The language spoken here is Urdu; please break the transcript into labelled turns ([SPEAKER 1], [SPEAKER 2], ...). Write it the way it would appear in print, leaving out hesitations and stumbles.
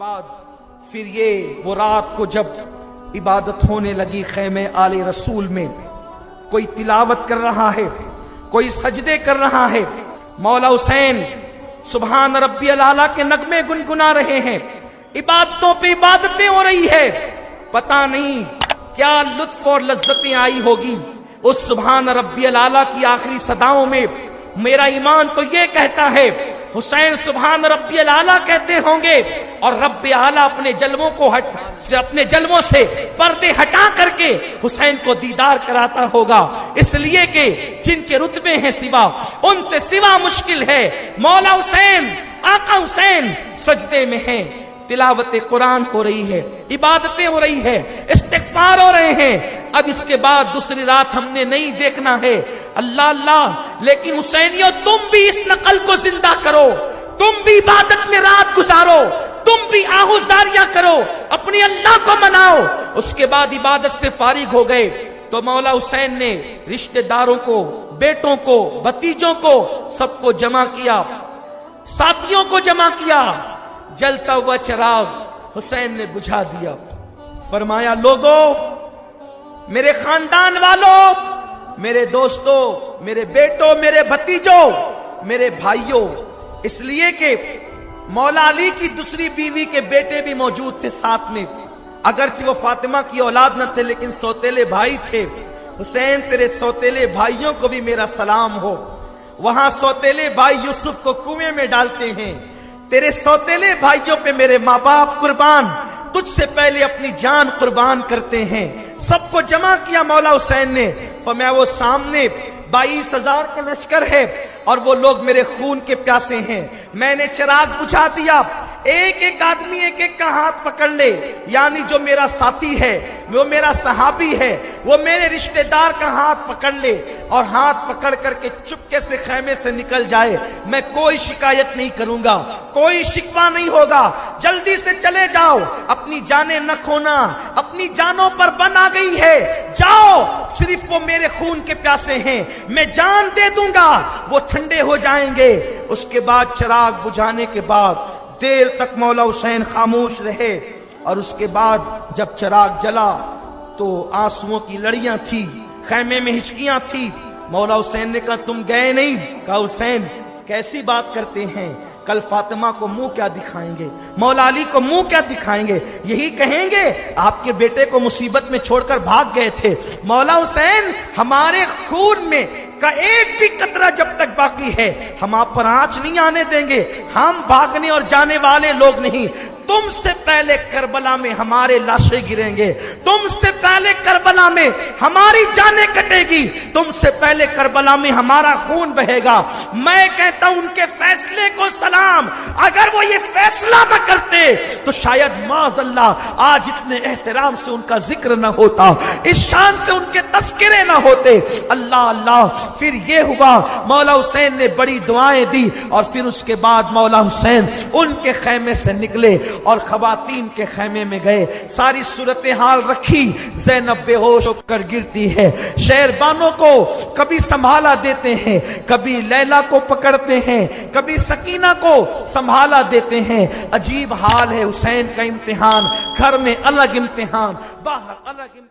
[SPEAKER 1] بعد پھر یہ وہ رات کو جب عبادت ہونے لگی خیمے آل رسول میں، کوئی تلاوت کر رہا ہے، کوئی سجدے کر رہا ہے، مولا حسین سبحان ربی الاعلیٰ کے نغمے گنگنا رہے ہیں، عبادتوں پہ عبادتیں ہو رہی ہے، پتہ نہیں کیا لطف اور لذتیں آئی ہوگی اس سبحان ربی الاعلیٰ کی آخری صداؤں میں۔ میرا ایمان تو یہ کہتا ہے حسین سبحان ربی الاعلیٰ کہتے ہوں گے اور رب اعلیٰ اپنے جلووں سے پردے ہٹا کر کے حسین کو دیدار کراتا ہوگا، اس لیے کہ جن کے رتبے ہیں سوا، ان سے سوا مشکل ہے۔ مولا حسین آقا حسین سجدے میں ہیں، تلاوت قرآن ہو رہی ہے، عبادتیں ہو رہی ہے، استغفار ہو رہے ہیں۔ اب اس کے بعد دوسری رات ہم نے نہیں دیکھنا ہے، اللہ اللہ، لیکن حسینیوں تم بھی اس نقل کو زندہ کرو، تم بھی عبادت میں رات گزارو، تم بھی آہوزاریاں کرو، اپنی اللہ کو مناؤ۔ اس کے بعد عبادت سے فارغ ہو گئے تو مولا حسین نے رشتہ داروں کو، بیٹوں کو، بھتیجوں کو، سب کو جمع کیا، ساتھیوں کو جمع کیا، جلتا ہوا چراغ حسین نے بجھا دیا، فرمایا لوگوں، میرے خاندان والوں، میرے دوستوں، میرے بیٹوں، میرے بھتیجوں، میرے بھائیوں، اس لیے کہ مولا علی کی دوسری بیوی کے بیٹے بھی موجود تھے ساتھ میں، اگرچہ وہ فاطمہ کی اولاد نہ تھے لیکن سوتیلے بھائی تھے۔ حسین تیرے سوتیلے بھائیوں کو بھی میرا سلام ہو۔ وہاں سوتیلے بھائی یوسف کو کنویں میں ڈالتے ہیں، تیرے سوتیلے بھائیوں پہ میرے ماں باپ قربان، تجھ سے پہلے اپنی جان قربان کرتے ہیں۔ سب کو جمع کیا مولا حسین نے، فرمایا وہ سامنے 22,000 کا لشکر ہے اور وہ لوگ میرے خون کے پیاسے ہیں، میں نے چراغ بجھا دیا، ایک ایک آدمی ایک ایک کا ہاتھ پکڑ لے، یعنی جو میرا ساتھی ہے، وہ میرا صحابی ہے، وہ میرے رشتہ دار کا ہاتھ پکڑ لے اور ہاتھ پکڑ کر کے چپکے سے خیمے سے نکل جائے، میں کوئی شکایت نہیں کروں گا، کوئی شکوہ نہیں ہوگا، جلدی سے چلے جاؤ، اپنی جانیں نہ کھونا، اپنی جانوں پر بن آ گئی ہے، جاؤ، صرف وہ میرے خون کے پیاسے ہیں، میں جان دے دوں گا، وہ ٹھنڈے ہو جائیں گے۔ اس کے بعد چراغ بجھانے کے بعد دیر تک مولا حسین خاموش رہے اور اس کے بعد جب چراغ جلا تو آنسوؤں کی لڑیاں تھی، خیمے میں ہچکیاں تھی۔ مولا حسین نے کہا تم گئے نہیں؟ کہا حسین کیسی بات کرتے ہیں، کل فاطمہ کو منہ کیا دکھائیں گے، مولا علی کو منہ کیا دکھائیں گے، یہی کہیں گے آپ کے بیٹے کو مصیبت میں چھوڑ کر بھاگ گئے تھے۔ مولا حسین ہمارے خون میں کا ایک بھی قطرہ جب تک باقی ہے ہم آپ پر آنچ نہیں آنے دیں گے، ہم بھاگنے اور جانے والے لوگ نہیں۔ تم سے پہلے کربلا میں ہمارے لاشیں گریں گے، تم سے پہلے کربلا میں ہماری جانیں کٹے گی، تم سے پہلے کربلا میں ہمارا خون بہے گا۔ میں کہتا ہوں ان کے فیصلے کو سلام، اگر وہ یہ فیصلہ نہ کرتے تو شاید معاذ اللہ آج اتنے احترام سے ان کا ذکر نہ ہوتا، اس شان سے ان کے تذکرے نہ ہوتے۔ اللہ اللہ، پھر یہ ہوا مولا حسین نے بڑی دعائیں دی اور پھر اس کے بعد مولا حسین ان کے خیمے سے نکلے اور خواتین کے خیمے میں گئے، ساری صورتحال رکھی۔ زینب بے ہوش ہو کر گرتی ہے، شہربانوں کو کبھی سنبھالا دیتے ہیں، کبھی لیلا کو پکڑتے ہیں، کبھی سکینہ کو سنبھالا دیتے ہیں۔ عجیب حال ہے حسین کا، امتحان گھر میں الگ امتحان، باہر الگ امتحان۔